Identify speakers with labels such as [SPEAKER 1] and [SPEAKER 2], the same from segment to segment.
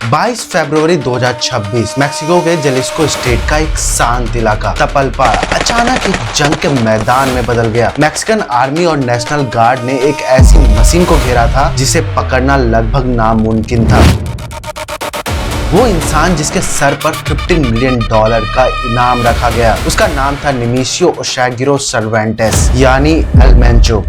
[SPEAKER 1] 22 फरवरी 2026 Mexico के Jalisco state का एक शांत इलाका तपलपारा अचानक एक जंग के मैदान में बदल गया। मैक्सिकन आर्मी और नेशनल गार्ड ने एक ऐसी मशीन को घेरा था जिसे पकड़ना लगभग नामुमकिन था। वो इंसान जिसके सर पर $15 मिलियन का इनाम रखा गया, उसका नाम था निमिशियो ओशेगिरो सर्वेंटेस यानी एल मेंचो।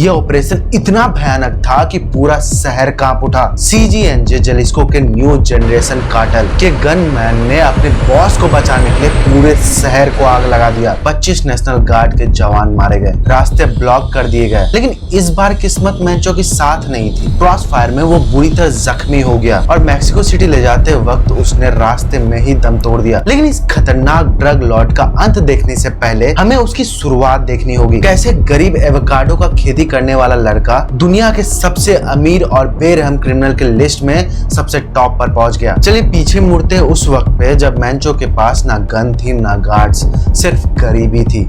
[SPEAKER 1] यह ऑपरेशन इतना भयानक था कि पूरा शहर कांप उठा। सीजीएनजे जलिस्को के न्यू जनरेशन कार्टेल के गनमैन ने अपने बॉस को बचाने के लिए पूरे शहर को आग लगा दिया। 25 नेशनल गार्ड के जवान मारे गए, रास्ते ब्लॉक कर दिए गए। लेकिन इस बार किस्मत मेंचो की साथ नहीं थी। क्रॉस फायर में वो बुरी तरह जख्मी हो गया और मैक्सिको सिटी ले जाते वक्त उसने रास्ते में ही दम तोड़ दिया। लेकिन इस खतरनाक ड्रग लॉर्ड का अंत देखने से पहले हमें उसकी शुरुआत देखनी होगी। कैसे गरीब एवोकाडो का खेती करने वाला लड़का दुनिया के सबसे अमीर और बेरहम क्रिमिनल के लिस्ट में सबसे टॉप पर पहुंच गया। चलिए पीछे मुड़ते उस वक्त पे जब मेंचो के पास ना गन थी ना गार्ड्स, सिर्फ गरीबी थी।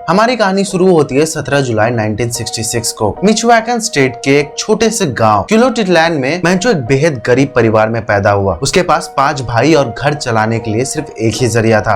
[SPEAKER 1] हमारी कहानी शुरू होती है 17 जुलाई 1966 को मिचोआकन स्टेट के एक छोटे से गांव क्यूलोटिटलैंड में मेंचो एक बेहद गरीब परिवार में पैदा हुआ। उसके पास 5 भाई और घर चलाने के लिए सिर्फ एक ही जरिया था,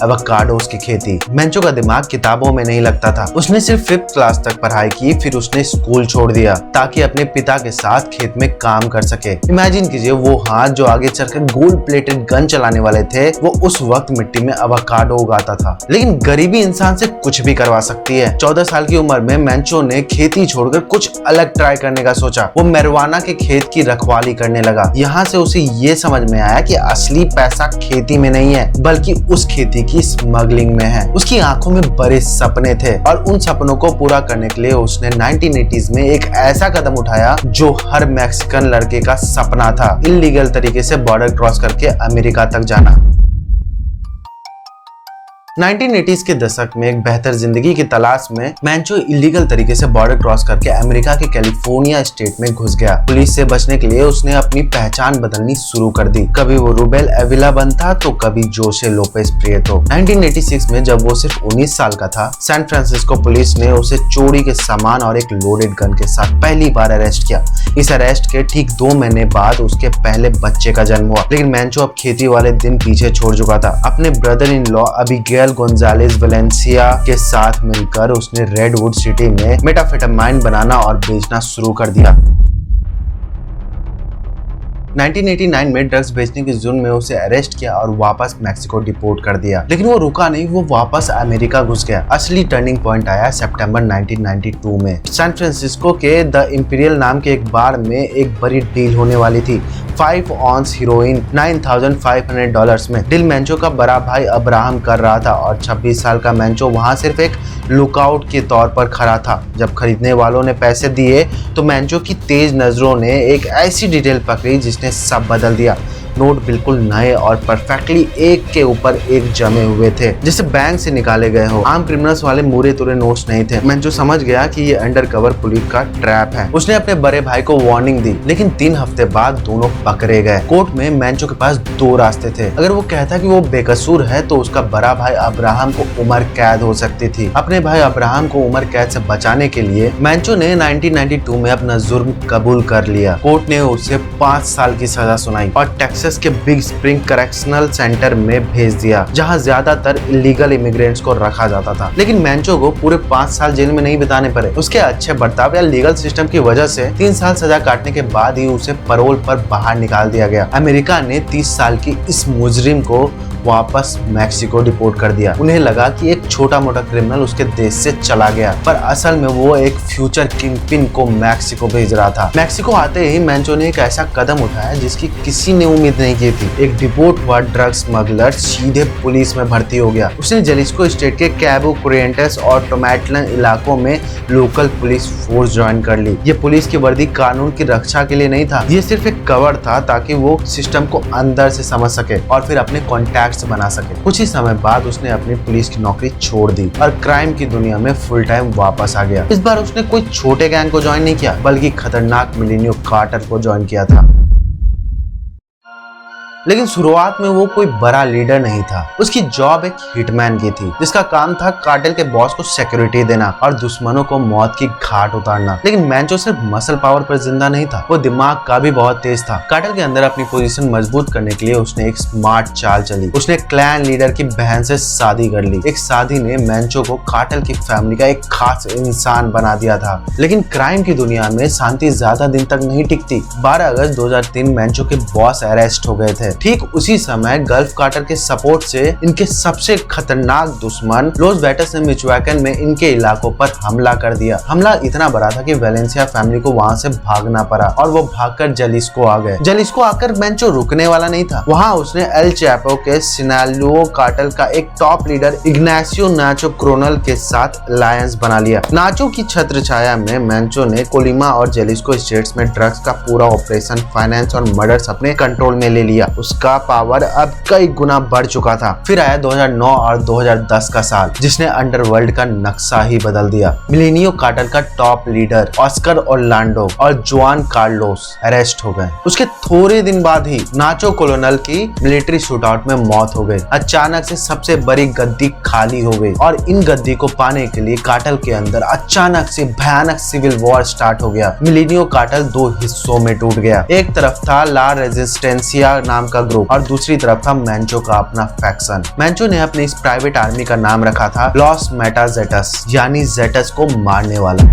[SPEAKER 1] एवोकाडोस की खेती। मेंचो का दिमाग किताबों में नहीं लगता था। उसने सिर्फ 5th क्लास तक पढ़ाई की, फिर उसने स्कूल छोड़ दिया ताकि अपने पिता के साथ खेत में काम कर सके। इमेजिन कीजिए वो हाथ जो आगे चलकर गोल्ड प्लेटेड गन चलाने वाले थे, वो उस वक्त मिट्टी में एवोकाडो उगाता था। लेकिन गरीबी इंसान से कुछ भी करवा सकती है। 14 साल की उम्र में मेंचो ने खेती छोड़कर कुछ अलग ट्राई करने का सोचा। वो marijuana के खेत की रखवाली करने लगा। यहाँ से उसे ये समझ में आया कि असली पैसा खेती में नहीं है, बल्कि उस खेती की स्मगलिंग में है। उसकी आंखों में बड़े सपने थे और उन सपनों को पूरा करने के लिए उसने 1980s में एक ऐसा कदम उठाया जो हर मैक्सिकन लड़के का सपना था, इल्लीगल तरीके से बॉर्डर क्रॉस करके अमेरिका तक जाना। 1980s के दशक में एक बेहतर जिंदगी की तलाश में मेंचो इलीगल तरीके से बॉर्डर क्रॉस करके अमेरिका के कैलिफोर्निया स्टेट में घुस गया। पुलिस से बचने के लिए उसने अपनी पहचान बदलनी शुरू कर दी। कभी वो रूबेल एविला बनता तो कभी जोसे लोपेस प्रिएटो। 1986 में जब वो सिर्फ 19 साल का था, सैन फ्रांसिस्को पुलिस ने उसे चोरी के सामान और एक लोडेड गन के साथ पहली बार अरेस्ट किया। इस अरेस्ट के ठीक 2 महीने बाद उसके पहले बच्चे का जन्म हुआ। लेकिन मेंचो अब खेती वाले दिन पीछे छोड़ चुका था। अपने brother in law Abigail Gonzales Valencia के साथ मिलकर उसने रेडवुड सिटी में मेटाफेटामाइन बनाना और बेचना शुरू कर दिया। 1989 में ड्रग्स बेचने के जुर्म में उसे अरेस्ट किया और वापस मैक्सिको डिपोर्ट कर दिया। लेकिन वो रुका नहीं, वो वापस अमेरिका घुस गया। असली टर्निंग पॉइंट आया सितंबर 1992 में। सैन फ्रांसिस्को के द इंपीरियल नाम के एक बार में एक बड़ी डील होने वाली थी। 5 ऑन्स हीरोइन $9,500 में। डील मेंचो का बड़ा भाई अब्राहम कर रहा था और 26 साल का मेंचो वहां सिर्फ एक लुकआउट के तौर पर खड़ा था। जब खरीदने वालों ने पैसे दिए तो मेंचो की तेज नजरों ने एक ऐसी डिटेल पकड़ी जिसने सब बदल दिया। नोट बिल्कुल नए और परफेक्टली एक के ऊपर एक जमे हुए थे, जैसे बैंक से निकाले गए हो। आम क्रिमिनल्स वाले मुरे तुरे नोट्स नहीं थे। मेंचो समझ गया कि ये अंडरकवर पुलिस का ट्रैप है। उसने अपने बड़े भाई को वार्निंग दी, लेकिन 3 हफ्ते बाद दोनों पकड़े गए। कोर्ट में मेंचो के पास 2 रास्ते थे। अगर वो कहता कि वो बेकसूर है तो उसका बड़ा भाई अब्राहम को उम्र कैद हो सकती थी। अपने भाई अब्राहम को उम्र कैद से बचाने के लिए मेंचो ने 1992 में अपना जुर्म कबूल कर लिया। कोर्ट ने उसे 5 साल की सजा सुनाई और टेक्सास के बिग स्प्रिंग करेक्शनल सेंटर में भेज दिया, जहां ज्यादातर इलीगल इमिग्रेंट्स को रखा जाता था। लेकिन मेंचो को पूरे 5 साल जेल में नहीं बिताने पड़े। उसके अच्छे बर्ताव या लीगल सिस्टम की वजह से 3 साल सजा काटने के बाद ही उसे पैरोल पर बाहर निकाल दिया गया। अमेरिका ने 30 साल की इस मुजरिम को वापस मैक्सिको डिपोर्ट कर दिया। उन्हें लगा कि एक छोटा मोटा क्रिमिनल उसके देश से चला गया, पर असल में वो एक फ्यूचर किंगपिन को मैक्सिको भेज रहा था। मैक्सिको आते ही मेंचो ने एक ऐसा कदम उठाया जिसकी किसी ने उम्मीद नहीं की थी। एक डिपोर्ट हुआ ड्रग स्मगलर सीधे पुलिस में भर्ती हो गया। उसने जलिस्को स्टेट के कैबो कोरिएंटेस और टोमाटलन इलाकों में लोकल पुलिस फोर्स ज्वाइन कर ली। ये पुलिस की वर्दी कानून की रक्षा के लिए नहीं था, ये सिर्फ एक कवर था ताकि वो सिस्टम को अंदर से समझ सके और फिर अपने कॉन्टैक्ट बना सके। कुछ ही समय बाद उसने अपनी पुलिस की नौकरी छोड़ दी और क्राइम की दुनिया में फुल टाइम वापस आ गया। इस बार उसने कोई छोटे गैंग को ज्वाइन नहीं किया, बल्कि खतरनाक मिलेनियो कार्टेल को ज्वाइन किया था। लेकिन शुरुआत में वो कोई बड़ा लीडर नहीं था। उसकी जॉब एक हिटमैन की थी, जिसका काम था कार्टेल के बॉस को सिक्योरिटी देना और दुश्मनों को मौत की घाट उतारना। लेकिन मैंचो सिर्फ मसल पावर पर जिंदा नहीं था, वो दिमाग का भी बहुत तेज था। कार्टेल के अंदर अपनी पोजीशन मजबूत करने के लिए उसने एक स्मार्ट चाल चली। उसने क्लैन लीडर की बहन से शादी कर ली। एक शादी ने मैंचो को कार्टेल की फैमिली का एक खास इंसान बना दिया था। लेकिन क्राइम की दुनिया में शांति ज्यादा दिन तक नहीं टिकती। 12 अगस्त 2003 मैंचो के बॉस अरेस्ट हो गए थे। ठीक उसी समय गल्फ कार्टर के सपोर्ट से इनके सबसे खतरनाक दुश्मन लोस वेटस ने मिचोअकन में इनके इलाकों पर हमला कर दिया। हमला इतना बड़ा था कि वेलेंसिया फैमिली को वहां से भागना पड़ा और वो भागकर जलिस्को आ गए। जलिस्को आकर मैंचो रुकने वाला नहीं था। वहां उसने एल चैपो के सिनालोआ कार्टेल का एक टॉप लीडर इग्नासियो नाचो क्रोनल के साथ अलायंस बना लिया। नाचो की छत्र छाया में मैंचो ने कोलिमा और जलिस्को स्टेट्स में ड्रग्स का पूरा ऑपरेशन, फाइनेंस और मर्डर्स अपने कंट्रोल में ले लिया। उसका पावर अब कई गुना बढ़ चुका था। फिर आया 2009 और 2010 का साल, जिसने अंडरवर्ल्ड का नक्शा ही बदल दिया। मिलेनियो कार्टेल का टॉप लीडर ऑस्कर ऑर्लांडो और जुआन कार्लोस अरेस्ट हो गए। उसके थोड़े दिन बाद ही नाचो कोलोनल की मिलिट्री शूटआउट में मौत हो गई। अचानक से सबसे बड़ी गद्दी खाली हो गई और इन गद्दी को पाने के लिए कार्टेल के अंदर अचानक से भयानक सिविल वॉर स्टार्ट हो गया। मिलेनियो कार्टेल दो हिस्सों में टूट गया। एक तरफ था ला रेजिस्टेंसिया नाम का ग्रुप और दूसरी तरफ था मैंचो का अपना फैक्शन। मैंचो ने अपने इस प्राइवेट आर्मी का नाम रखा था लॉस मेटाजेटस, यानी जेटस को मारने वाला।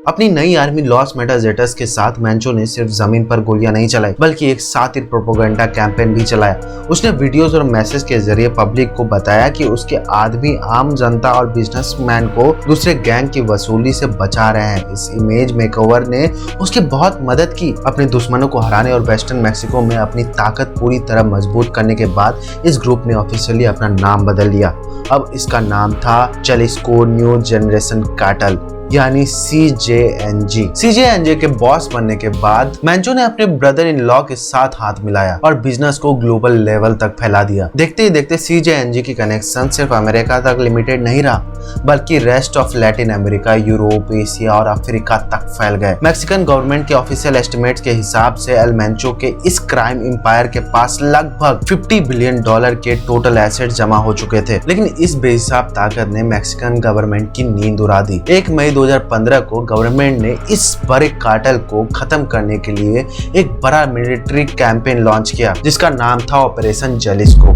[SPEAKER 1] अपनी नई आर्मी लॉस मेटाजेटस के साथ मैंचो ने सिर्फ जमीन पर गोलियां नहीं चलाई, बल्कि एक सातिर प्रोपेगेंडा कैंपेन भी चलाया। उसने वीडियोस और मैसेज के जरिए पब्लिक को बताया कि उसके आदमी आम जनता और बिजनेसमैन को दूसरे गैंग की वसूली से बचा रहे हैं। इस इमेज मेकओवर ने उसकी बहुत मदद की अपने दुश्मनों को हराने और वेस्टर्न मैक्सिको में अपनी ताकत पूरी तरह मजबूत करने के बाद इस ग्रुप ने ऑफिशियली अपना नाम बदल लिया। अब इसका नाम था जलिस्को न्यू जनरेशन कार्टेल, यानी CJNG। CJNG के बॉस बनने के बाद मैंचो ने अपने ब्रदर इन लॉ के साथ हाथ मिलाया और बिजनेस को ग्लोबल लेवल तक फैला दिया। देखते ही देखते CJNG की कनेक्शन सिर्फ अमेरिका तक लिमिटेड नहीं रहा, बल्कि rest of Latin America, Europe, Asia और अफ्रीका तक फैल गए। मैक्सिकन गवर्नमेंट के ऑफिशियल एस्टिमेट्स के हिसाब से एल मैंचो के इस क्राइम एम्पायर के पास लगभग $50 बिलियन के टोटल एसेट जमा हो चुके थे। लेकिन इस बेहिसाब ताकत ने मैक्सिकन गवर्नमेंट की नींद उड़ा दी। 1 मई 2015 को गवर्नमेंट ने इस बड़े कार्टेल को खत्म करने के लिए एक बड़ा मिलिट्री कैंपेन लॉन्च किया, जिसका नाम था ऑपरेशन जलिस्को।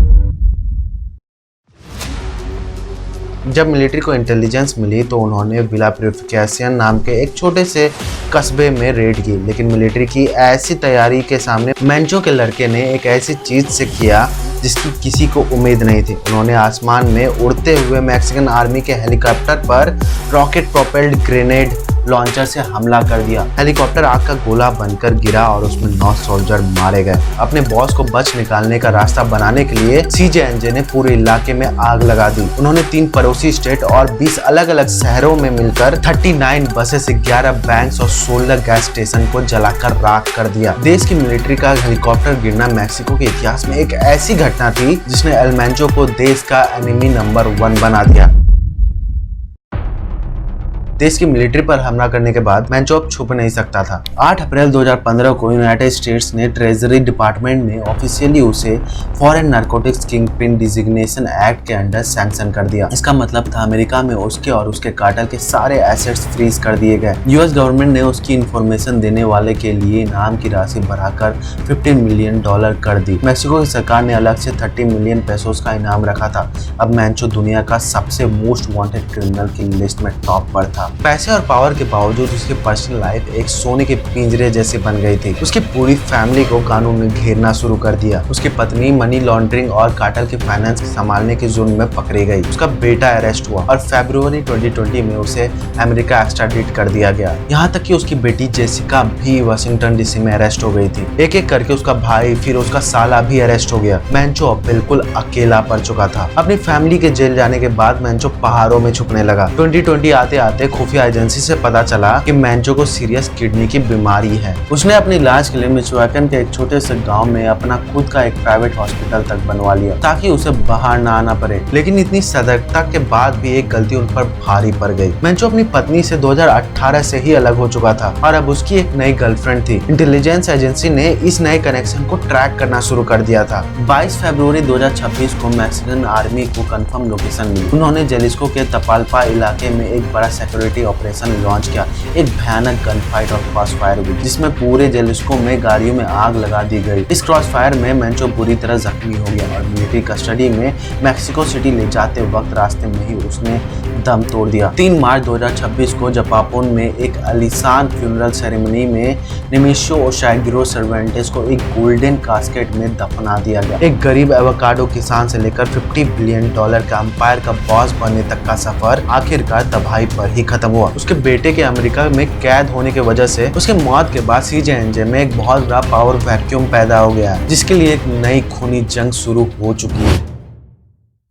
[SPEAKER 1] जब मिलिट्री को इंटेलिजेंस मिली तो उन्होंने विला प्यूरिफिकेशन नाम के एक छोटे से कस्बे में रेड की। लेकिन मिलिट्री की ऐसी तैयारी के सामने मैंचो के लड़के ने एक ऐसी चीज से किया जिसकी किसी को उम्मीद नहीं थी। उन्होंने आसमान में उड़ते हुए मैक्सिकन आर्मी के हेलीकॉप्टर पर रॉकेट प्रोपेल्ड ग्रेनेड लॉन्चर से हमला कर दिया। हेलीकॉप्टर आग का गोला बनकर गिरा और उसमें 9 सोल्जर मारे गए। अपने बॉस को बच निकालने का रास्ता बनाने के लिए CJNG ने पूरे इलाके में आग लगा दी। उन्होंने 3 पड़ोसी स्टेट और 20 अलग अलग शहरों में मिलकर 39 बसेस, 11 बैंक्स और 16 गैस स्टेशन को जलाकर राख कर दिया। देश की मिलिट्री का हेलीकॉप्टर गिरना मैक्सिको के इतिहास में एक ऐसी घटना थी जिसने एल मैंचो को देश का एनिमी नंबर 1 बना दिया। देश की मिलिट्री पर हमला करने के बाद मैंचो अब छुप नहीं सकता था। 8 अप्रैल 2015 को यूनाइटेड स्टेट्स ने ट्रेजरी डिपार्टमेंट ने ऑफिशियली उसे foreign narcotics kingpin designation act के अंडर सैंक्शन कर दिया। इसका मतलब था अमेरिका में उसके और उसके कार्टेल के सारे एसेट्स फ्रीज कर दिए गए। यूएस गवर्नमेंट ने उसकी इंफॉर्मेशन देने वाले के लिए इनाम की राशि बढ़ाकर $15 मिलियन कर दी। मैक्सिको की सरकार ने अलग से 30 मिलियन पेसोस का इनाम रखा था। अब मैंचो दुनिया का सबसे मोस्ट वांटेड क्रिमिनल की लिस्ट में टॉप पर था। पैसे और पावर के बावजूद उसकी पर्सनल लाइफ एक सोने के पिंजरे जैसी बन गई थी। उसकी पूरी फैमिली को कानून ने घेरना शुरू कर दिया। उसकी पत्नी मनी लॉन्ड्रिंग और कार्टेल के फाइनेंस संभालने के जुर्म में पकड़ी गई। उसका बेटा अरेस्ट हुआ और फरवरी 2020 में उसे अमेरिका एक्स्ट्राडिट कर दिया गया। यहाँ तक कि उसकी बेटी जेसिका भी वाशिंगटन DC में अरेस्ट हो गई थी। एक एक करके उसका भाई, फिर उसका साला भी अरेस्ट हो गया। मैंचो अब बिल्कुल अकेला पड़ चुका था। अपनी फैमिली के जेल जाने के बाद मैंचो पहाड़ों में छुपने लगा। 2020 आते आते खुफिया एजेंसी से पता चला कि मेंचो को सीरियस किडनी की बीमारी है। उसने अपने इलाज के लिए मिचोआकन के एक छोटे से गांव में अपना खुद का एक प्राइवेट हॉस्पिटल तक बनवा लिया ताकि उसे बाहर ना आना पड़े। लेकिन इतनी सतर्कता के बाद भी एक गलती उन पर भारी पड़ गई। मेंचो अपनी पत्नी से 2018 से ही अलग हो चुका था और अब उसकी एक नई गर्लफ्रेंड थी। इंटेलिजेंस एजेंसी ने इस नए कनेक्शन को ट्रैक करना शुरू कर दिया था। 22 फरवरी 2026 को मैक्सिकन आर्मी को कंफर्म लोकेशन मिली। उन्होंने जेलिस्को के तपाल्पा इलाके में एक बड़ा सिक्योरिटी ऑपरेशन लॉन्च किया। एक भयानक गन फाइट और क्रॉस फायर हुई जिसमें पूरे जेलिस्को में गाड़ियों में आग लगा दी गई। इस क्रॉस फायर में मेंचो बुरी तरह जख्मी हो गया और मिलिट्री कस्टडी में मैक्सिको सिटी ले जाते वक्त रास्ते में ही उसने दम तोड़ दिया। 3 मार्च 2026 को जापान में एक आलीशान फ्यूनरल सेरेमनी में निमिशो ओसागिरो सर्वेंटेस को एक गोल्डन कास्केट में दफना दिया गया। एक गरीब एवोकाडो किसान से लेकर $50 बिलियन का अंपायर का बॉस बनने तक का सफर आखिरकार तबाही पर ही खत्म हुआ। उसके बेटे के अमेरिका में कैद होने की वजह से उसके मौत के बाद CJ&J में एक बहुत बड़ा पावर वैक्यूम पैदा हो गया जिसके लिए एक नई खूनी जंग शुरू हो चुकी है।